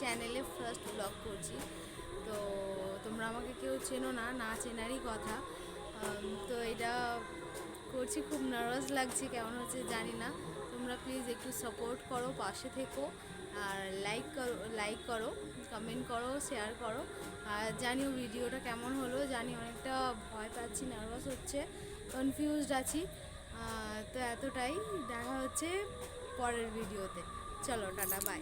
চ্যানেলে first blog করছি। তো তোমরা আমাকে কেউ চেনো না, না চেনারই কথা। তো এটা করছি, খুব নার্ভাস লাগছে, কেমন হচ্ছে জানি না। তোমরা প্লিজ একটু সাপোর্ট করো, পাশে থেকো, আর লাইক করো, কমেন্ট করো, শেয়ার করো। আর জানিও ভিডিওটা কেমন হলো। জানি অনেকটা ভয় পাচ্ছি, নার্ভাস হচ্ছে, কনফিউজড আছি। তো এতটাই, দেখা হচ্ছে পরের ভিডিওতে। চলো, টাটা, বাই।